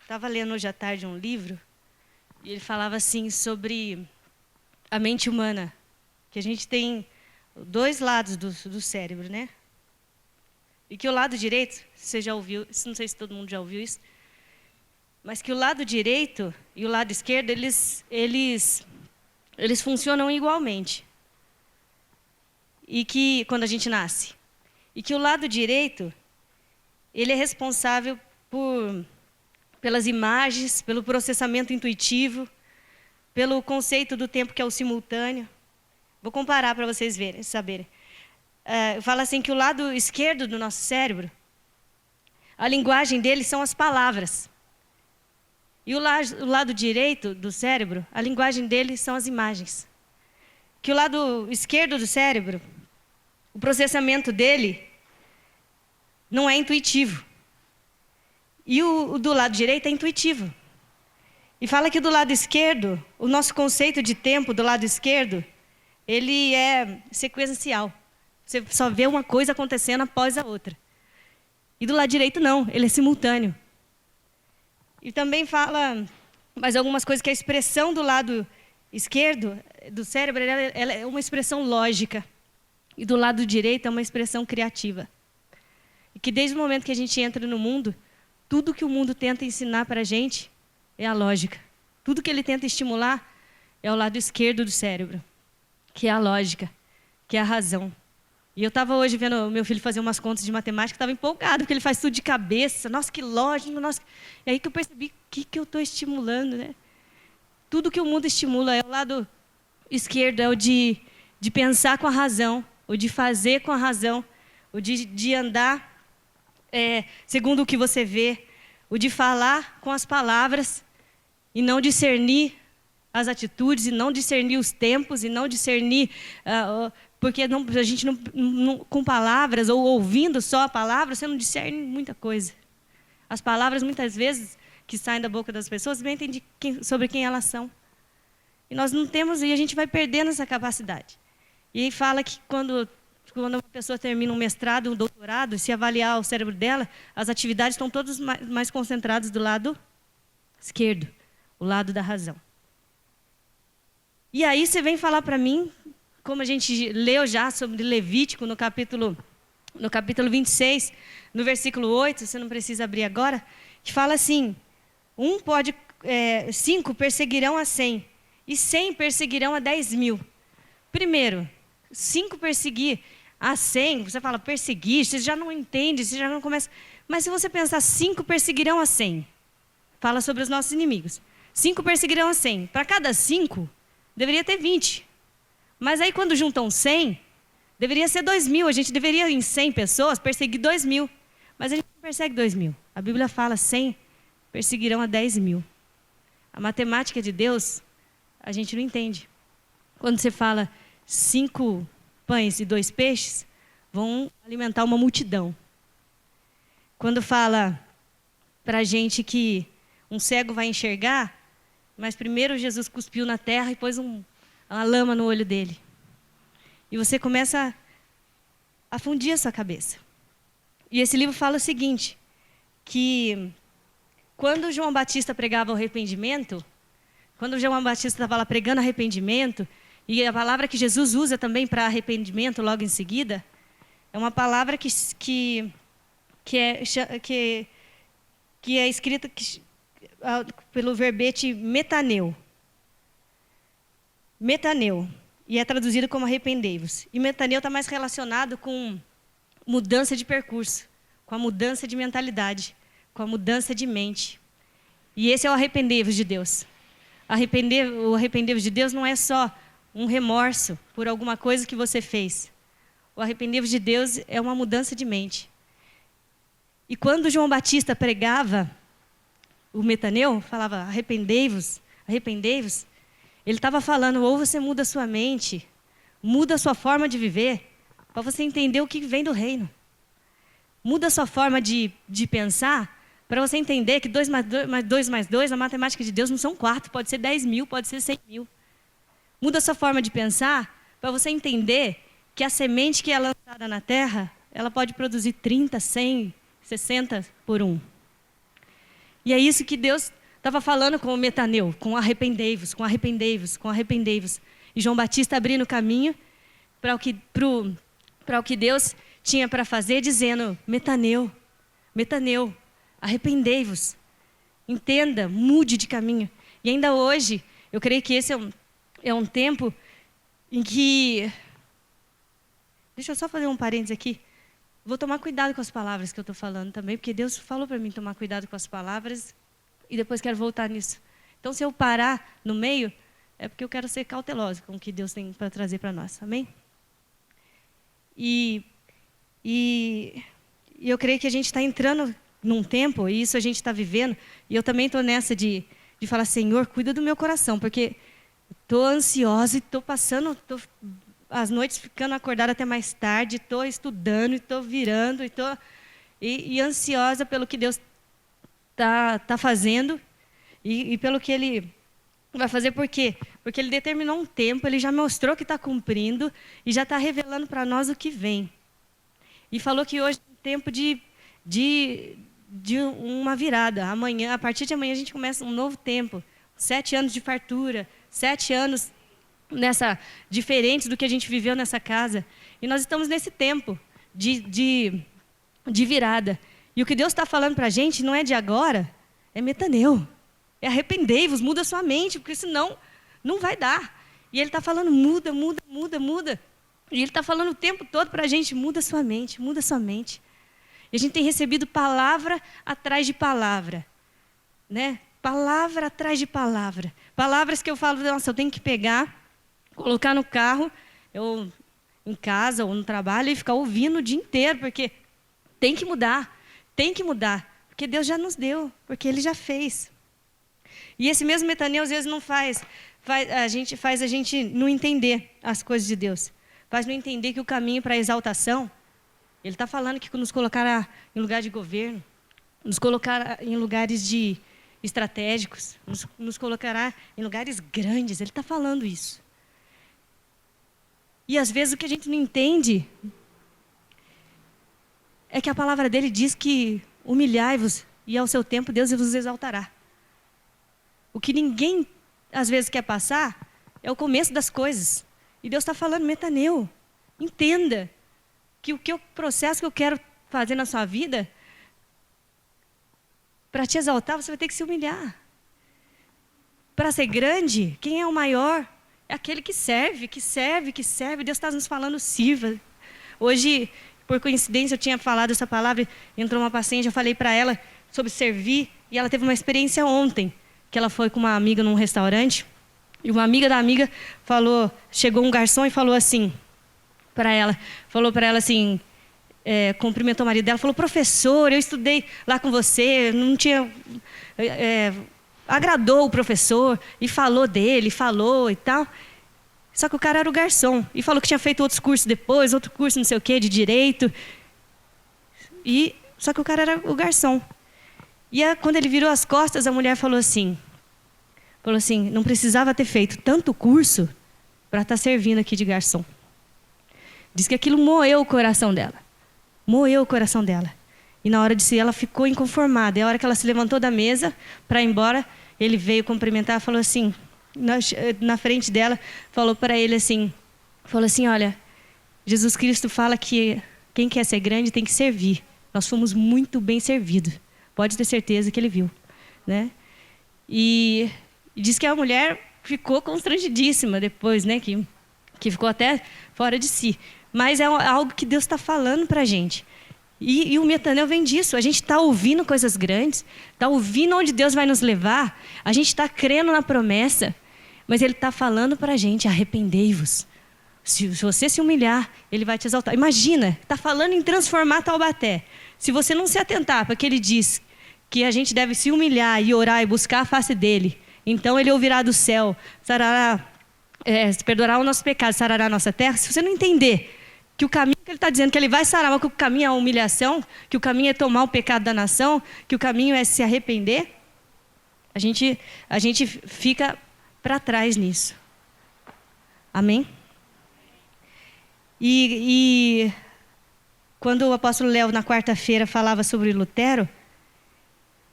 estava lendo hoje à tarde um livro e ele falava assim sobre a mente humana, que a gente tem dois lados do cérebro, né? E que o lado direito, você já ouviu, não sei se todo mundo já ouviu isso, mas que o lado direito e o lado esquerdo, eles funcionam igualmente. E que, quando a gente nasce. E que o lado direito, ele é responsável pelas imagens, pelo processamento intuitivo, pelo conceito do tempo que é o simultâneo. Vou comparar para vocês saberem. Fala assim que o lado esquerdo do nosso cérebro, a linguagem dele são as palavras. E o lado direito do cérebro, a linguagem dele são as imagens. Que o lado esquerdo do cérebro, o processamento dele não é intuitivo. E o do lado direito é intuitivo. E fala que do lado esquerdo, o nosso conceito de tempo do lado esquerdo, ele é sequencial. Você só vê uma coisa acontecendo após a outra. E do lado direito não, ele é simultâneo. E também fala mais algumas coisas que a expressão do lado esquerdo do cérebro, ela é uma expressão lógica. E do lado direito é uma expressão criativa. E que desde o momento que a gente entra no mundo, tudo que o mundo tenta ensinar para a gente é a lógica. Tudo que ele tenta estimular é o lado esquerdo do cérebro, que é a lógica, que é a razão. E eu estava hoje vendo o meu filho fazer umas contas de matemática, estava empolgado, porque ele faz tudo de cabeça. Nossa, que lógico, nossa. E aí que eu percebi, o que eu estou estimulando, né? Tudo que o mundo estimula é o lado esquerdo, é o de pensar com a razão, o de fazer com a razão, o de andar segundo o que você vê, o de falar com as palavras e não discernir as atitudes, e não discernir os tempos, e não discernir... porque a gente não, com palavras, ou ouvindo só a palavra, você não discerne muita coisa. As palavras, muitas vezes, que saem da boca das pessoas, mentem sobre quem elas são. E nós não temos, e a gente vai perdendo essa capacidade. E aí fala que quando uma pessoa termina um mestrado, um doutorado, se avaliar o cérebro dela, as atividades estão todas mais concentradas do lado esquerdo, o lado da razão. E aí você vem falar para mim, como a gente leu já sobre Levítico, no capítulo 26, no versículo 8, você não precisa abrir agora, que fala assim, 5 perseguirão a 100, e 100 perseguirão a 10.000. Primeiro, 5 perseguir a 100, você fala perseguir, você já não entende, você já não começa... Mas se você pensar 5 perseguirão a 100, fala sobre os nossos inimigos. 5 perseguirão a 100. Para cada 5, deveria ter 20. Mas aí quando juntam 100, deveria ser 2.000. A gente deveria, em 100 pessoas, perseguir 2.000. Mas a gente não persegue 2.000. A Bíblia fala 100 perseguirão a 10.000. A matemática de Deus, a gente não entende. Quando você fala 5 pães e 2 peixes, vão alimentar uma multidão. Quando fala para a gente que um cego vai enxergar, mas primeiro Jesus cuspiu na terra e pôs uma lama no olho dele. E você começa a fundir a sua cabeça. E esse livro fala o seguinte, que quando João Batista pregava o arrependimento, quando João Batista estava lá pregando arrependimento, e a palavra que Jesus usa também para arrependimento logo em seguida, é uma palavra que é escrita pelo verbete metaneu. Metaneu. E é traduzido como arrependei-vos. E metaneu está mais relacionado com mudança de percurso, com a mudança de mentalidade, com a mudança de mente. E esse é o arrependei-vos de Deus. O arrependei-vos de Deus não é só um remorso por alguma coisa que você fez. O arrependei-vos de Deus é uma mudança de mente. E quando João Batista pregava o metaneu, falava arrependei-vos, arrependei-vos, ele estava falando, ou você muda a sua mente, muda a sua forma de viver, para você entender o que vem do reino. Muda a sua forma de pensar, para você entender que 2 mais 2, a matemática de Deus não são 4, pode ser 10.000, pode ser 100.000. Muda a sua forma de pensar, para você entender que a semente que é lançada na terra, ela pode produzir 30, 100, 60 por 1. E é isso que Deus estava falando com o Metaneu, com arrependei-vos, com arrependei-vos, com arrependei-vos. E João Batista abrindo o caminho para o que Deus tinha para fazer, dizendo: Metaneu, Metaneu, arrependei-vos, entenda, mude de caminho. E ainda hoje, eu creio que esse é um tempo em que... Deixa eu só fazer um parênteses aqui. Vou tomar cuidado com as palavras que eu estou falando também, porque Deus falou para mim tomar cuidado com as palavras e depois quero voltar nisso. Então, se eu parar no meio, é porque eu quero ser cautelosa com o que Deus tem para trazer para nós. Amém? E eu creio que a gente está entrando num tempo, e isso a gente está vivendo, e eu também estou nessa de falar: Senhor, cuida do meu coração, porque estou ansiosa e estou passando... as noites ficando acordada até mais tarde, estou estudando, estou virando, e ansiosa pelo que Deus tá fazendo e pelo que Ele vai fazer. Por quê? Porque Ele determinou um tempo, Ele já mostrou que está cumprindo e já está revelando para nós o que vem. E falou que hoje é um tempo de uma virada. Amanhã, a partir de amanhã a gente começa um novo tempo. 7 anos de fartura, 7 anos... diferentes do que a gente viveu nessa casa. E nós estamos nesse tempo de virada. E o que Deus está falando para a gente não é de agora, é metaneu. É arrependei-vos, muda sua mente, porque senão não vai dar. E Ele está falando: muda, muda, muda, muda. E Ele está falando o tempo todo para a gente: muda sua mente, muda sua mente. E a gente tem recebido palavra atrás de palavra, né? Palavra atrás de palavra. Palavras que eu falo: nossa, eu tenho que pegar, colocar no carro, eu em casa ou no trabalho, e ficar ouvindo o dia inteiro, porque tem que mudar, porque Deus já nos deu, porque Ele já fez. E esse mesmo metaneu às vezes não faz a gente não entender as coisas de Deus, faz não entender que o caminho para a exaltação, Ele está falando que nos colocará em lugar de governo, nos colocará em lugares estratégicos, nos colocará em lugares grandes. Ele está falando isso. E às vezes o que a gente não entende é que a palavra dele diz que humilhai-vos e ao seu tempo Deus vos exaltará. O que ninguém às vezes quer passar é o começo das coisas. E Deus está falando: metaneu, entenda que o processo que eu quero fazer na sua vida, para te exaltar, você vai ter que se humilhar. Para ser grande, quem é o maior? É aquele que serve, que serve, que serve. Deus está nos falando: sirva. Hoje, por coincidência, eu tinha falado essa palavra, entrou uma paciente, eu falei para ela sobre servir, e ela teve uma experiência ontem, que ela foi com uma amiga num restaurante, e uma amiga da amiga chegou um garçom e falou assim para ela, assim, cumprimentou o marido dela, falou: professor, eu estudei lá com você, não tinha... agradou o professor e falou dele, falou e tal. Só que o cara era o garçom e falou que tinha feito outros cursos depois, outro curso não sei o quê, de direito. Só que o cara era o garçom. E quando ele virou as costas, a mulher falou assim, não precisava ter feito tanto curso para estar servindo aqui de garçom. Diz que aquilo moeu o coração dela. Moeu o coração dela. E na hora de si, ela ficou inconformada. E a hora que ela se levantou da mesa para ir embora, ele veio cumprimentar, falou assim, na frente dela, falou para ele assim, olha, Jesus Cristo fala que quem quer ser grande tem que servir. Nós fomos muito bem servidos. Pode ter certeza que ele viu, né? E diz que a mulher ficou constrangidíssima depois, né? Que ficou até fora de si. Mas é algo que Deus está falando para a gente. E o metaneu vem disso. A gente está ouvindo coisas grandes, está ouvindo onde Deus vai nos levar, a gente está crendo na promessa, mas Ele está falando para a gente: arrependei-vos. Se você se humilhar, Ele vai te exaltar. Imagina, está falando em transformar Taubaté. Se você não se atentar para que Ele diz que a gente deve se humilhar e orar e buscar a face dEle, então Ele ouvirá do céu, sarará, perdoará o nosso pecado, sarará a nossa terra. Se você não entender que o caminho que Ele está dizendo, que Ele vai sarar, mas que o caminho é a humilhação, que o caminho é tomar o pecado da nação, que o caminho é se arrepender, a gente fica para trás nisso. Amém? Quando o apóstolo Léo, na quarta-feira, falava sobre Lutero,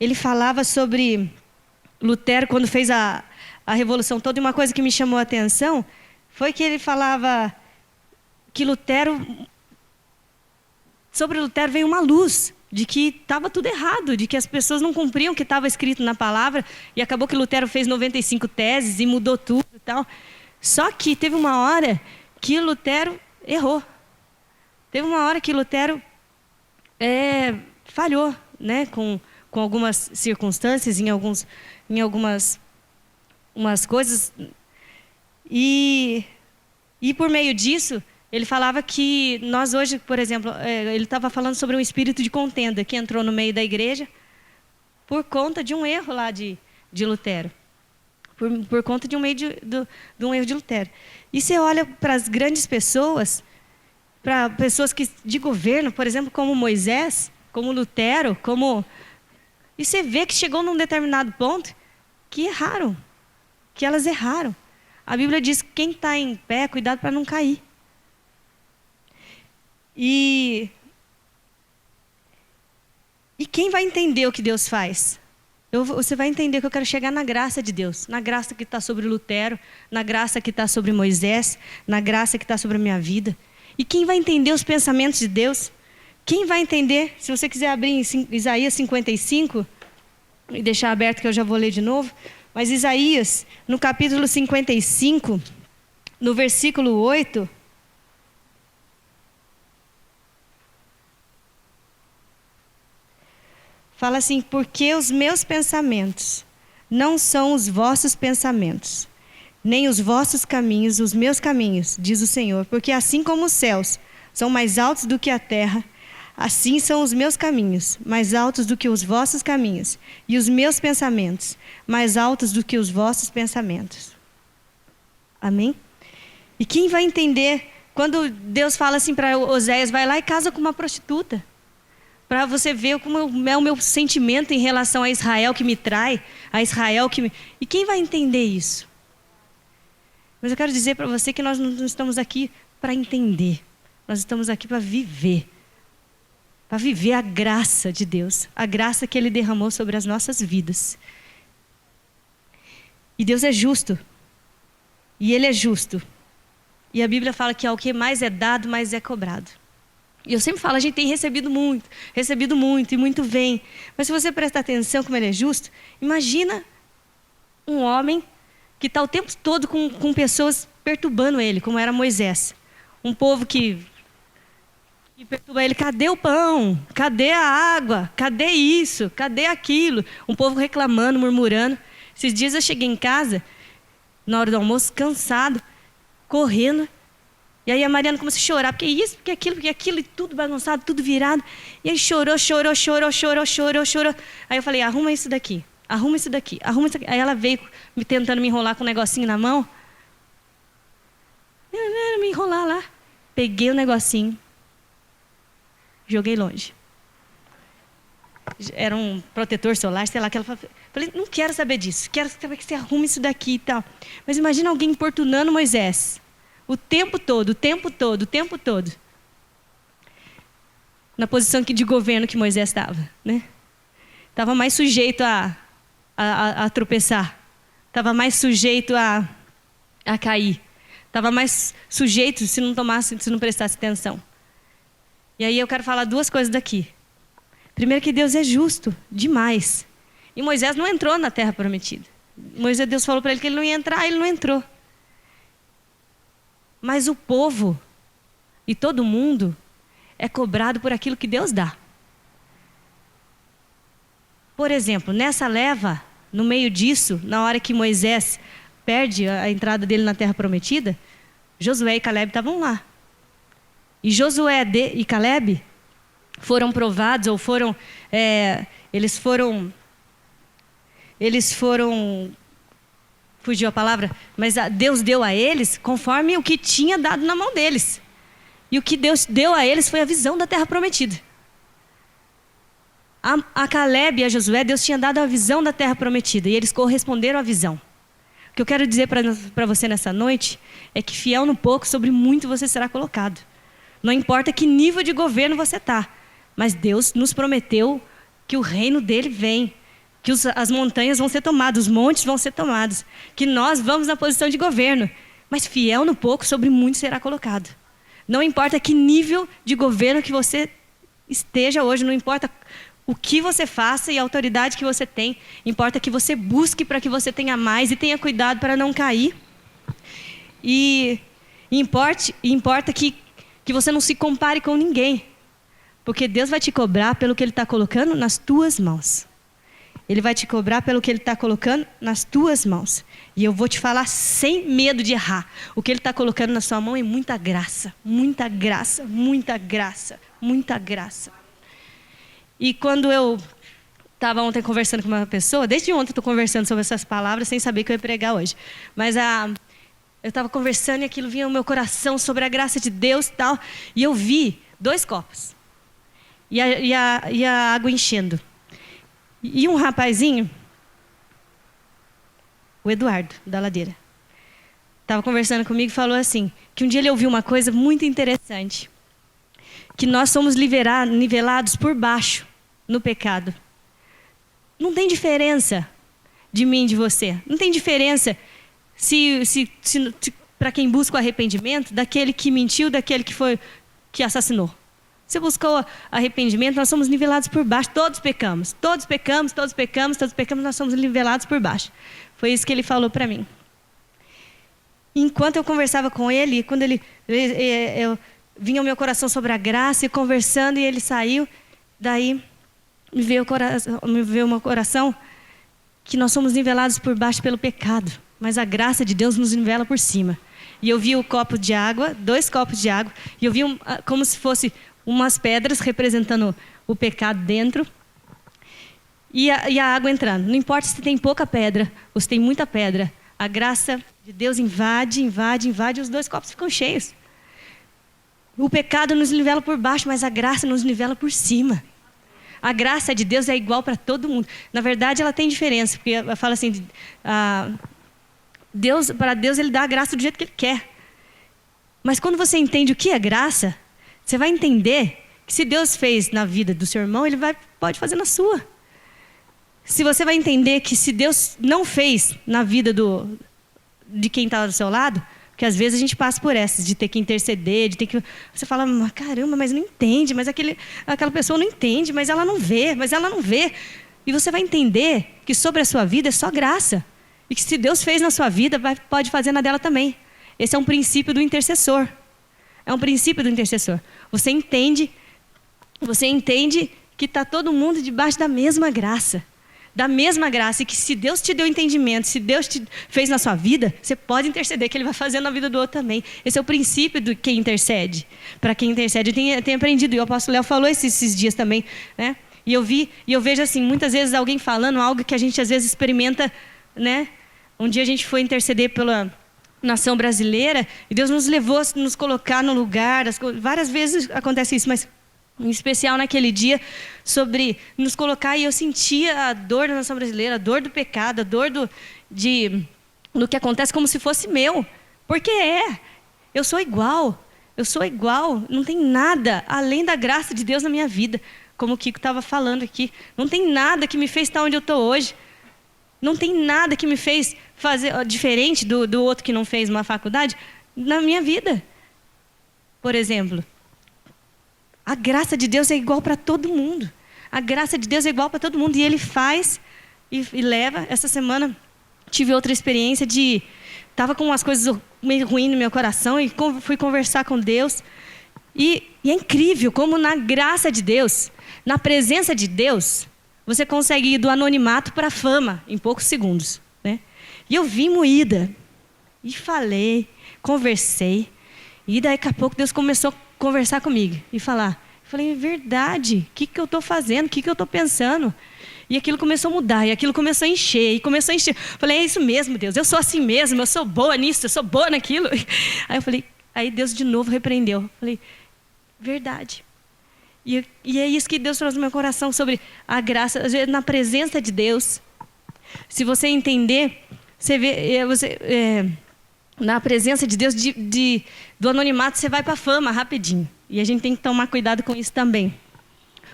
ele falava sobre Lutero, quando fez a Revolução toda, e uma coisa que me chamou a atenção foi que ele falava que sobre Lutero veio uma luz de que estava tudo errado, de que as pessoas não cumpriam o que estava escrito na palavra, e acabou que Lutero fez 95 teses e mudou tudo e tal. Só que teve uma hora que Lutero errou. Teve uma hora que Lutero falhou, né, com algumas circunstâncias, em algumas coisas. E por meio disso, ele falava que nós hoje, por exemplo, ele estava falando sobre um espírito de contenda que entrou no meio da igreja por conta de um erro lá de Lutero. Por conta de um erro de Lutero. E você olha para as grandes pessoas, para pessoas de governo, por exemplo, como Moisés, como Lutero, e você vê que chegou num determinado ponto que erraram, que elas erraram. A Bíblia diz que quem está em pé, cuidado para não cair. E quem vai entender o que Deus faz? Você vai entender que eu quero chegar na graça de Deus, na graça que está sobre Lutero, na graça que está sobre Moisés, na graça que está sobre a minha vida. E quem vai entender os pensamentos de Deus? Quem vai entender? Se você quiser abrir em Isaías 55, e deixar aberto que eu já vou ler de novo, mas Isaías, no capítulo 55, no versículo 8, fala assim: porque os meus pensamentos não são os vossos pensamentos, nem os vossos caminhos os meus caminhos, diz o Senhor. Porque assim como os céus são mais altos do que a terra, assim são os meus caminhos, mais altos do que os vossos caminhos, e os meus pensamentos, mais altos do que os vossos pensamentos. Amém? E quem vai entender, quando Deus fala assim para Oséias, vai lá e casa com uma prostituta, para você ver como é o meu sentimento em relação a Israel que me trai, a Israel que me... E quem vai entender isso? Mas eu quero dizer para você que nós não estamos aqui para entender, nós estamos aqui para viver a graça de Deus, a graça que Ele derramou sobre as nossas vidas. E Deus é justo, e Ele é justo. E a Bíblia fala que ao que mais é dado, mais é cobrado. E eu sempre falo, a gente tem recebido muito, e muito vem. Mas se você prestar atenção como Ele é justo, imagina um homem que está o tempo todo com pessoas perturbando ele, como era Moisés. Um povo que perturba ele: cadê o pão? Cadê a água? Cadê isso? Cadê aquilo? Um povo reclamando, murmurando. Esses dias eu cheguei em casa, na hora do almoço, cansado, correndo. E aí a Mariana começou a chorar, porque isso, porque aquilo, e tudo bagunçado, tudo virado. E aí chorou. Aí eu falei: arruma isso daqui. Aí ela veio tentando me enrolar com um negocinho na mão. Me enrolar lá. Peguei o negocinho, joguei longe. Era um protetor solar, sei lá, que ela falei: não quero saber disso, quero saber que você arruma isso daqui e tal. Mas imagina alguém importunando Moisés o tempo todo. Na posição de governo que Moisés estava, né? Estava mais sujeito a tropeçar. Estava mais sujeito a cair. Estava mais sujeito se não prestasse atenção. E aí eu quero falar duas coisas daqui. Primeiro, que Deus é justo demais. E Moisés não entrou na terra prometida. Deus falou para ele que ele não ia entrar, ele não entrou. Mas o povo e todo mundo é cobrado por aquilo que Deus dá. Por exemplo, nessa leva, no meio disso, na hora que Moisés perde a entrada dele na terra prometida, Josué e Caleb estavam lá. E Josué e Caleb foram provados, ou foram... Eles foram... Fugiu a palavra, mas Deus deu a eles conforme o que tinha dado na mão deles. E o que Deus deu a eles foi a visão da terra prometida. A Caleb e a Josué, Deus tinha dado a visão da terra prometida, e eles corresponderam à visão. O que eu quero dizer para você nessa noite é que fiel no pouco, sobre muito você será colocado. Não importa que nível de governo você está, mas Deus nos prometeu que o reino dele vem, que as montanhas vão ser tomadas, os montes vão ser tomados, que nós vamos na posição de governo. Mas fiel no pouco, sobre muito será colocado. Não importa que nível de governo que você esteja hoje, não importa o que você faça e a autoridade que você tem, importa que você busque para que você tenha mais e tenha cuidado para não cair. E importa que você não se compare com ninguém, porque Deus vai te cobrar pelo que Ele está colocando nas tuas mãos. Ele vai te cobrar pelo que Ele está colocando nas tuas mãos. E eu vou te falar sem medo de errar. O que Ele está colocando na sua mão é muita graça, muita graça, muita graça, muita graça. E quando eu estava ontem conversando com uma pessoa, desde ontem eu estou conversando sobre essas palavras sem saber que eu ia pregar hoje. Mas eu estava conversando e aquilo vinha ao meu coração sobre a graça de Deus e tal. E eu vi 2 copos. E a água enchendo. E um rapazinho, o Eduardo, da Ladeira, estava conversando comigo e falou assim, que um dia ele ouviu uma coisa muito interessante, que nós somos nivelados por baixo no pecado. Não tem diferença de mim e de você. Não tem diferença se para quem busca o arrependimento, daquele que mentiu, daquele que assassinou. Você buscou arrependimento, nós somos nivelados por baixo. Todos pecamos, todos pecamos, todos pecamos, todos pecamos, nós somos nivelados por baixo. Foi isso que ele falou para mim. Enquanto eu conversava com ele, quando eu vinha ao meu coração sobre a graça e conversando, e ele saiu, daí me veio o meu coração que nós somos nivelados por baixo pelo pecado, mas a graça de Deus nos nivela por cima. E eu vi o copo de água, 2 copos de água, e eu vi como se fosse umas pedras representando o pecado dentro e a água entrando. Não importa se tem pouca pedra ou se tem muita pedra, a graça de Deus invade e os 2 copos ficam cheios. O pecado nos nivela por baixo, mas a graça nos nivela por cima. A graça de Deus é igual para todo mundo. Na verdade, ela tem diferença, porque eu falo assim, para Deus Ele dá a graça do jeito que Ele quer. Mas quando você entende o que é graça, você vai entender que se Deus fez na vida do seu irmão, Ele pode fazer na sua. Se você vai entender que se Deus não fez na vida de quem está do seu lado, porque às vezes a gente passa por essas, de ter que interceder, você fala, caramba, mas não entende, mas aquela pessoa não entende, mas ela não vê. E você vai entender que sobre a sua vida é só graça. E que se Deus fez na sua vida, pode fazer na dela também. Esse é um princípio do intercessor. É um princípio do intercessor. Você entende que está todo mundo debaixo da mesma graça. Da mesma graça. E que se Deus te deu entendimento, se Deus te fez na sua vida, você pode interceder, que Ele vai fazer na vida do outro também. Esse é o princípio do quem intercede. Para quem intercede, eu tenho aprendido. E o apóstolo Léo falou esses dias também, né? E eu vejo assim, muitas vezes alguém falando algo que a gente às vezes experimenta, né? Um dia a gente foi interceder pela nação brasileira e Deus nos levou a nos colocar no lugar. Várias vezes acontece isso, mas em especial naquele dia, sobre nos colocar, e eu sentia a dor da nação brasileira, a dor do pecado, a dor do que acontece como se fosse meu. Porque eu sou igual, não tem nada além da graça de Deus na minha vida. Como o Kiko estava falando aqui, não tem nada que me fez estar onde eu estou hoje. Não tem nada que me fez fazer diferente do outro que não fez uma faculdade na minha vida. Por exemplo, a graça de Deus é igual para todo mundo. A graça de Deus é igual para todo mundo. E Ele faz e leva. Essa semana tive outra experiência estava com umas coisas meio ruins no meu coração e fui conversar com Deus. E é incrível como na graça de Deus, na presença de Deus, você consegue ir do anonimato para a fama em poucos segundos, né? E eu vim moída. E falei, conversei. E daqui a pouco Deus começou a conversar comigo e falar. Eu falei, é verdade, o que eu estou fazendo? O que eu estou pensando? E aquilo começou a mudar, e aquilo começou a encher, Falei, é isso mesmo, Deus, eu sou assim mesmo, eu sou boa nisso, eu sou boa naquilo. Aí Deus de novo repreendeu. Eu falei, verdade. E é isso que Deus trouxe no meu coração sobre a graça. Às vezes, na presença de Deus, se você entender, você vê, na presença de Deus, do anonimato, você vai para a fama rapidinho. E a gente tem que tomar cuidado com isso também.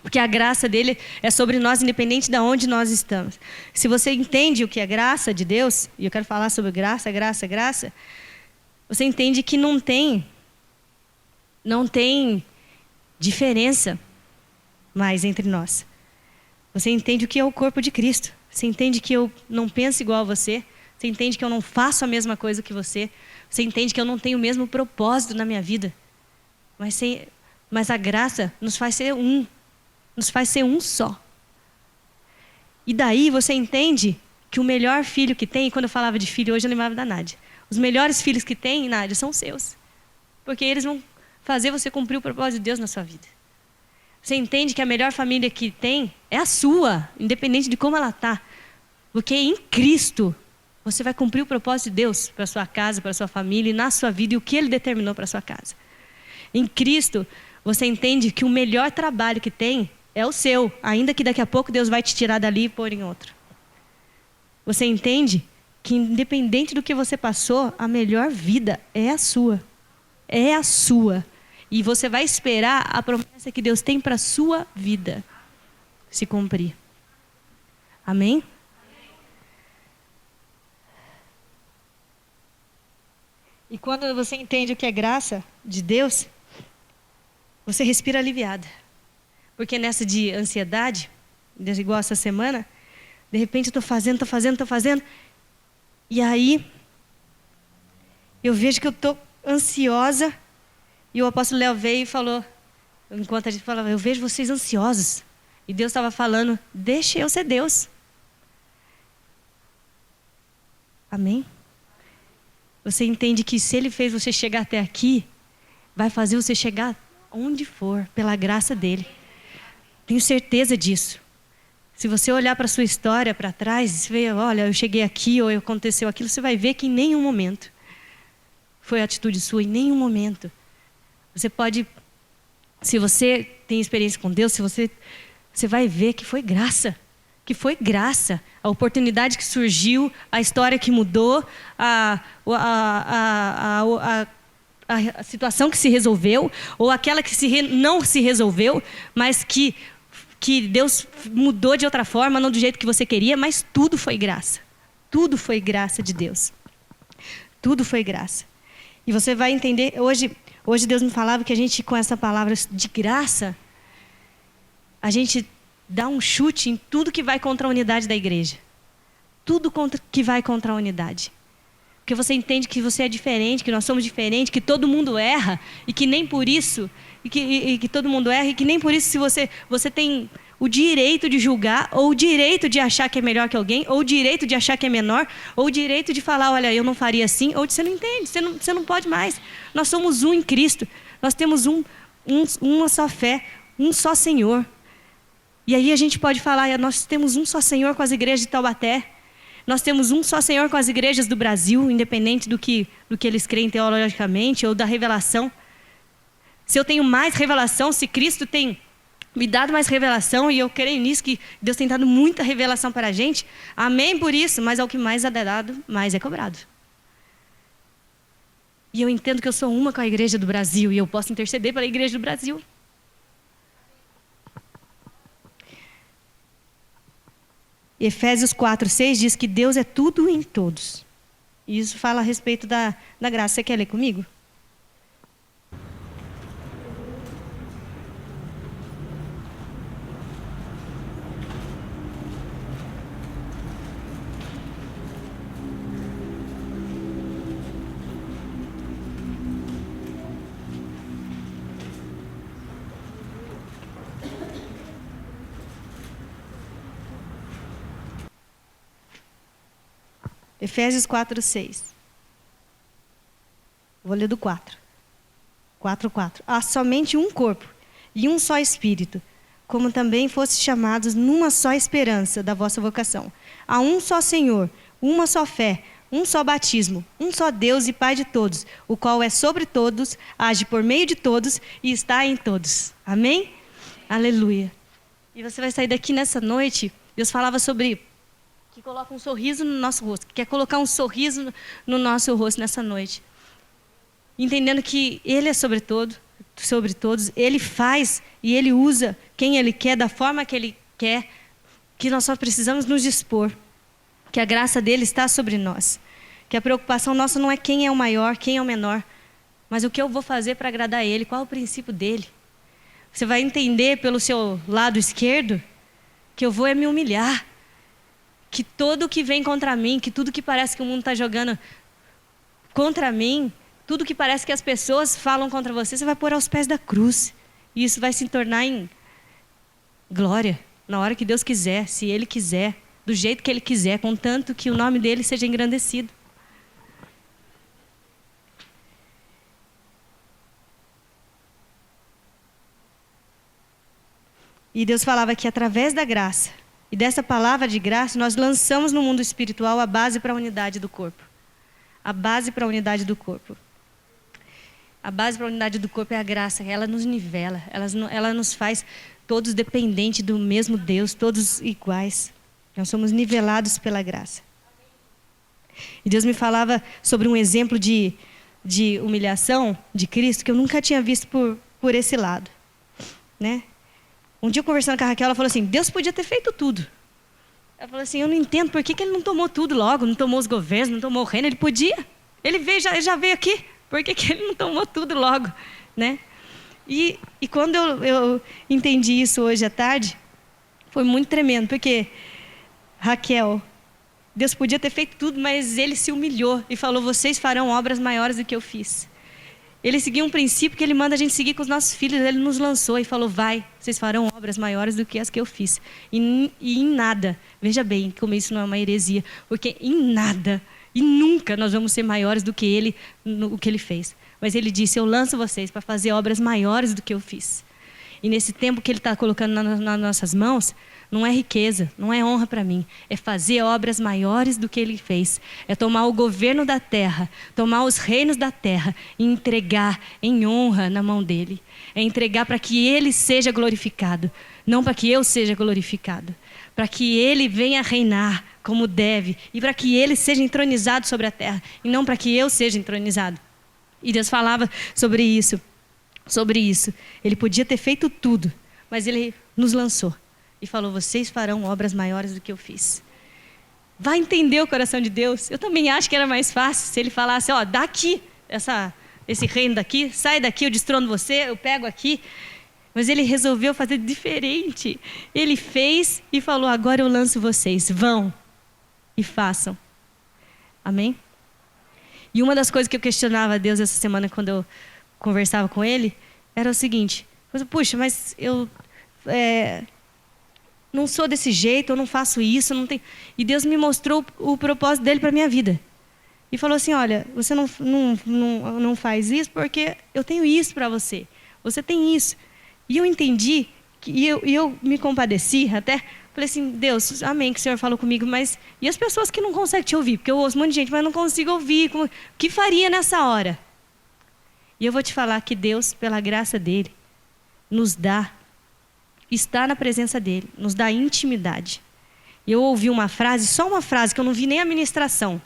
Porque a graça dele é sobre nós, independente de onde nós estamos. Se você entende o que é graça de Deus, e eu quero falar sobre graça, graça, graça, você entende que não tem diferença mais entre nós. Você entende o que é o corpo de Cristo. Você entende que eu não penso igual a você. Você entende que eu não faço a mesma coisa que você. Você entende que eu não tenho o mesmo propósito na minha vida. Mas a graça nos faz ser um. Nos faz ser um só. E daí você entende que o melhor filho que tem, e quando eu falava de filho hoje eu lembrava da Nádia. Os melhores filhos que tem, Nádia, são os seus. Porque eles vão fazer você cumprir o propósito de Deus na sua vida. Você entende que a melhor família que tem é a sua, independente de como ela está. Porque em Cristo você vai cumprir o propósito de Deus para a sua casa, para a sua família e na sua vida e o que Ele determinou para a sua casa. Em Cristo você entende que o melhor trabalho que tem é o seu, ainda que daqui a pouco Deus vai te tirar dali e pôr em outro. Você entende que independente do que você passou, a melhor vida é a sua. É a sua. E você vai esperar a promessa que Deus tem para a sua vida se cumprir. Amém? E quando você entende o que é graça de Deus, você respira aliviada. Porque nessa de ansiedade, igual essa semana, de repente eu estou fazendo. E aí, eu vejo que eu estou ansiosa. E o apóstolo Léo veio e falou, enquanto a gente falava, eu vejo vocês ansiosos. E Deus estava falando, deixa eu ser Deus. Amém? Você entende que se Ele fez você chegar até aqui, vai fazer você chegar onde for, pela graça dEle. Tenho certeza disso. Se você olhar para a sua história, para trás, você vê, olha, eu cheguei aqui ou aconteceu aquilo, você vai ver que em nenhum momento foi atitude sua, em nenhum momento. Você pode, se você tem experiência com Deus, você vai ver que foi graça. Que foi graça. A oportunidade que surgiu, a história que mudou, a situação que se resolveu, ou aquela que não se resolveu, mas que Deus mudou de outra forma, não do jeito que você queria, mas tudo foi graça. Tudo foi graça de Deus. Tudo foi graça. E você vai entender, hoje Deus me falava que a gente, com essa palavra de graça, a gente dá um chute em tudo que vai contra a unidade da igreja. Tudo que vai contra a unidade. Porque você entende que você é diferente, que nós somos diferentes, que todo mundo erra, e que nem por isso, que todo mundo erra, e que nem por isso se você tem o direito de julgar, ou o direito de achar que é melhor que alguém, ou o direito de achar que é menor, ou o direito de falar, olha, eu não faria assim, ou você não entende, você não pode mais. Nós somos um em Cristo, nós temos uma só fé, um só Senhor. E aí a gente pode falar, nós temos um só Senhor com as igrejas de Taubaté, nós temos um só Senhor com as igrejas do Brasil, independente do que eles creem teologicamente ou da revelação. Se eu tenho mais revelação, se Cristo tem me dado mais revelação, e eu creio nisso, que Deus tem dado muita revelação para a gente, amém por isso, mas ao que mais é dado, mais é cobrado. E eu entendo que eu sou uma com a igreja do Brasil, e eu posso interceder pela igreja do Brasil. Efésios 4:6 diz que Deus é tudo em todos. E isso fala a respeito da graça. Você quer ler comigo? Efésios 4:6. Vou ler do 4. 4:4. Há somente um corpo e um só Espírito, como também fostes chamados numa só esperança da vossa vocação. Há um só Senhor, uma só fé, um só batismo, um só Deus e Pai de todos, o qual é sobre todos, age por meio de todos e está em todos. Amém? Aleluia. E você vai sair daqui nessa noite, Deus falava sobre que coloca um sorriso no nosso rosto, que quer colocar um sorriso no nosso rosto nessa noite. Entendendo que Ele é sobre sobre todos. Ele faz e Ele usa quem Ele quer, da forma que Ele quer, que nós só precisamos nos dispor. Que a graça dele está sobre nós. Que a preocupação nossa não é quem é o maior, quem é o menor, mas o que eu vou fazer para agradar Ele, qual é o princípio dele. Você vai entender pelo seu lado esquerdo que eu vou me humilhar. Que tudo que vem contra mim, que tudo que parece que o mundo está jogando contra mim, tudo que parece que as pessoas falam contra você, você vai pôr aos pés da cruz. E isso vai se tornar em glória, na hora que Deus quiser, se Ele quiser, do jeito que Ele quiser, contanto que o nome dEle seja engrandecido. E Deus falava que através da graça, e dessa palavra de graça, nós lançamos no mundo espiritual a base para a unidade do corpo. A base para a unidade do corpo. A base para a unidade do corpo é a graça. Ela nos nivela, ela nos faz todos dependentes do mesmo Deus, todos iguais. Nós somos nivelados pela graça. E Deus me falava sobre um exemplo de humilhação de Cristo que eu nunca tinha visto por esse lado, né? Um dia, conversando com a Raquel, ela falou assim, Deus podia ter feito tudo. Ela falou assim, eu não entendo por que Ele não tomou tudo logo, não tomou os governos, não tomou o reino. Ele podia. Ele veio, já veio aqui. Por que Ele não tomou tudo logo? Né? E quando eu entendi isso hoje à tarde, foi muito tremendo, porque Raquel, Deus podia ter feito tudo, mas Ele se humilhou e falou, vocês farão obras maiores do que eu fiz. Ele seguiu um princípio que Ele manda a gente seguir com os nossos filhos. Ele nos lançou e falou, vai, vocês farão obras maiores do que as que eu fiz. E em nada, veja bem como isso não é uma heresia, porque em nada e nunca nós vamos ser maiores do que Ele, o que Ele fez. Mas Ele disse, eu lanço vocês para fazer obras maiores do que eu fiz. E nesse tempo que Ele está colocando nas nossas mãos, não é riqueza, não é honra para mim. É fazer obras maiores do que Ele fez. É tomar o governo da terra, tomar os reinos da terra e entregar em honra na mão dEle. É entregar para que Ele seja glorificado, não para que eu seja glorificado. Para que Ele venha reinar como deve e para que Ele seja entronizado sobre a terra e não para que eu seja entronizado. E Deus falava sobre isso. Ele podia ter feito tudo, mas Ele nos lançou. E falou, vocês farão obras maiores do que eu fiz. Vai entender o coração de Deus. Eu também acho que era mais fácil se Ele falasse, ó, dá aqui esse reino daqui, sai daqui, eu destrono você, eu pego aqui. Mas Ele resolveu fazer diferente. Ele fez e falou, agora eu lanço vocês, vão e façam. Amém? E uma das coisas que eu questionava a Deus essa semana quando eu conversava com Ele, era o seguinte, puxa, mas eu não sou desse jeito, eu não faço isso, não tenho... E Deus me mostrou o propósito dEle para a minha vida. E falou assim, olha, você não faz isso porque eu tenho isso para você. Você tem isso. E eu entendi, e eu me compadeci até, falei assim, Deus, amém que o Senhor falou comigo, mas e as pessoas que não conseguem te ouvir? Porque eu ouço um monte de gente, mas não consigo ouvir. O que faria nessa hora? E eu vou te falar que Deus, pela graça dEle, nos dá, está na presença dEle, nos dá intimidade. E eu ouvi uma frase, só uma frase, que eu não vi nem a ministração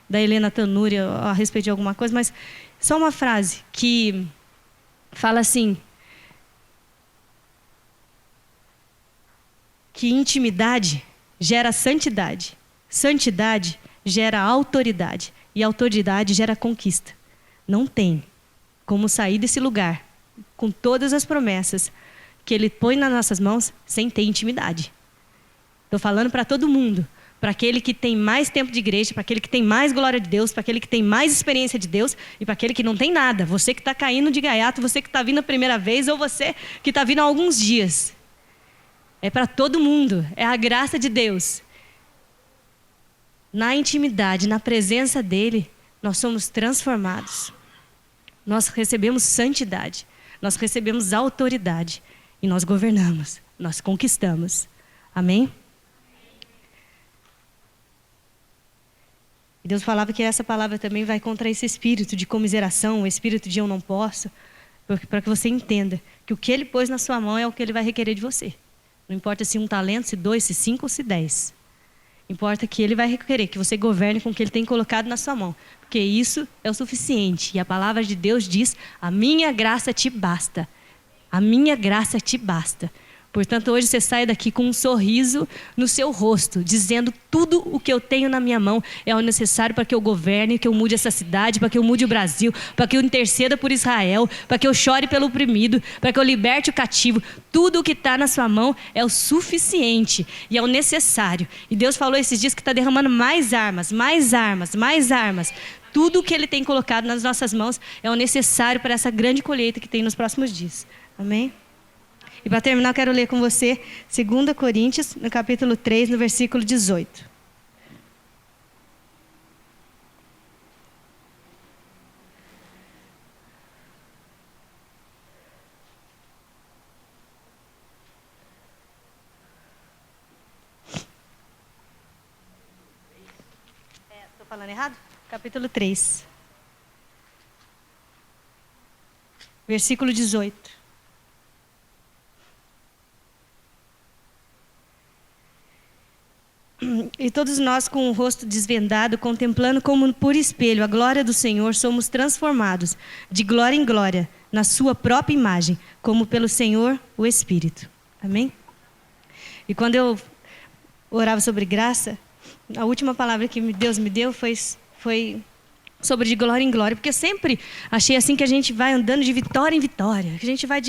da Helena Tanuri a respeito de alguma coisa, mas só uma frase que fala assim, que intimidade gera santidade, santidade gera autoridade e autoridade gera conquista. Não tem como sair desse lugar com todas as promessas que Ele põe nas nossas mãos sem ter intimidade. Estou falando para todo mundo, para aquele que tem mais tempo de igreja, para aquele que tem mais glória de Deus, para aquele que tem mais experiência de Deus e para aquele que não tem nada. Você que está caindo de gaiato, você que está vindo a primeira vez ou você que está vindo há alguns dias. É para todo mundo, é a graça de Deus. Na intimidade, na presença dEle, nós somos transformados. Nós recebemos santidade, nós recebemos autoridade e nós governamos, nós conquistamos. Amém? E Deus falava que essa palavra também vai contra esse espírito de comiseração, o espírito de eu não posso, para que você entenda que o que Ele pôs na sua mão é o que Ele vai requerer de você. Não importa se 1 talento, se 2, se 5 ou se 10. Importa que Ele vai querer que você governe com o que Ele tem colocado na sua mão. Porque isso é o suficiente. E a palavra de Deus diz, a minha graça te basta. A minha graça te basta. Portanto, hoje você sai daqui com um sorriso no seu rosto, dizendo tudo o que eu tenho na minha mão é o necessário para que eu governe, que eu mude essa cidade, para que eu mude o Brasil, para que eu interceda por Israel, para que eu chore pelo oprimido, para que eu liberte o cativo. Tudo o que está na sua mão é o suficiente e é o necessário. E Deus falou esses dias que está derramando mais armas, mais armas, mais armas. Tudo o que Ele tem colocado nas nossas mãos é o necessário para essa grande colheita que tem nos próximos dias. Amém? E para terminar, eu quero ler com você 2 Coríntios, no capítulo 3, no versículo 18. Estou falando errado? Capítulo 3. Versículo 18. E todos nós, com o rosto desvendado, contemplando como por espelho a glória do Senhor, somos transformados de glória em glória, na sua própria imagem, como pelo Senhor, o Espírito. Amém? E quando eu orava sobre graça, a última palavra que Deus me deu foi sobre de glória em glória, porque eu sempre achei assim que a gente vai andando de vitória em vitória, que a gente vai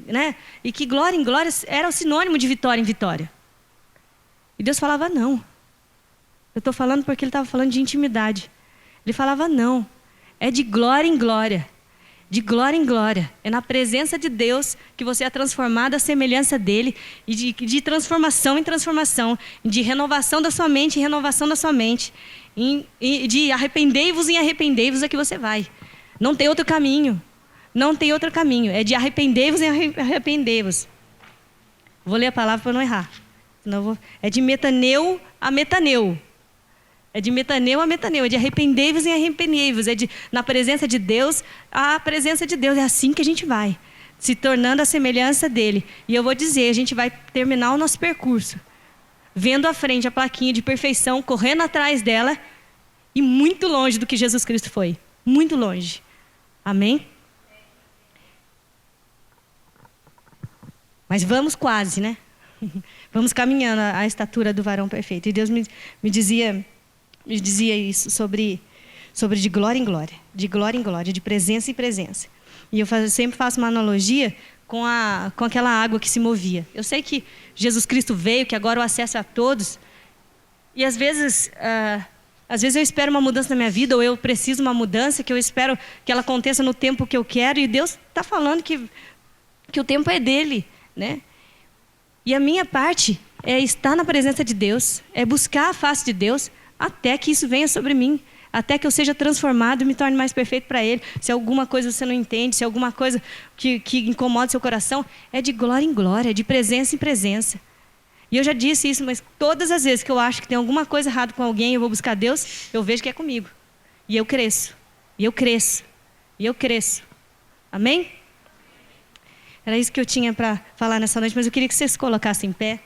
né? E que glória em glória era o sinônimo de vitória em vitória. E Deus falava, não. Eu estou falando porque Ele estava falando de intimidade. Ele falava, não. É de glória em glória. De glória em glória. É na presença de Deus que você é transformado à semelhança dEle. E de transformação em transformação. De renovação da sua mente em renovação da sua mente. E de arrependei-vos em arrependei-vos é que você vai. Não tem outro caminho. Não tem outro caminho. É de arrependei-vos em arrependei-vos. Vou ler a palavra para não errar. É de metaneu a metaneu. É de metaneu a metaneu. É de arrependei-vos em arrependei-vos. É de, na presença de Deus, a presença de Deus. É assim que a gente vai, se tornando a semelhança dEle. E eu vou dizer, a gente vai terminar o nosso percurso, vendo à frente a plaquinha de perfeição, correndo atrás dela, e muito longe do que Jesus Cristo foi. Muito longe. Amém? Mas vamos quase, né? Vamos caminhando à estatura do varão perfeito. E Deus me dizia isso sobre de glória em glória, de glória em glória, de presença em presença. E eu sempre faço uma analogia com aquela água que se movia. Eu sei que Jesus Cristo veio, que agora o acesso é a todos. E às vezes eu espero uma mudança na minha vida, ou eu preciso de uma mudança, que eu espero que ela aconteça no tempo que eu quero. E Deus está falando que o tempo é dele, né? E a minha parte é estar na presença de Deus, é buscar a face de Deus, até que isso venha sobre mim, até que eu seja transformado e me torne mais perfeito para Ele. Se alguma coisa você não entende, se alguma coisa que incomoda seu coração, é de glória em glória, é de presença em presença. E eu já disse isso, mas todas as vezes que eu acho que tem alguma coisa errada com alguém, eu vou buscar Deus, eu vejo que é comigo. E eu cresço, e eu cresço, e eu cresço. Amém? Era isso que eu tinha para falar nessa noite, mas eu queria que vocês se colocassem em pé.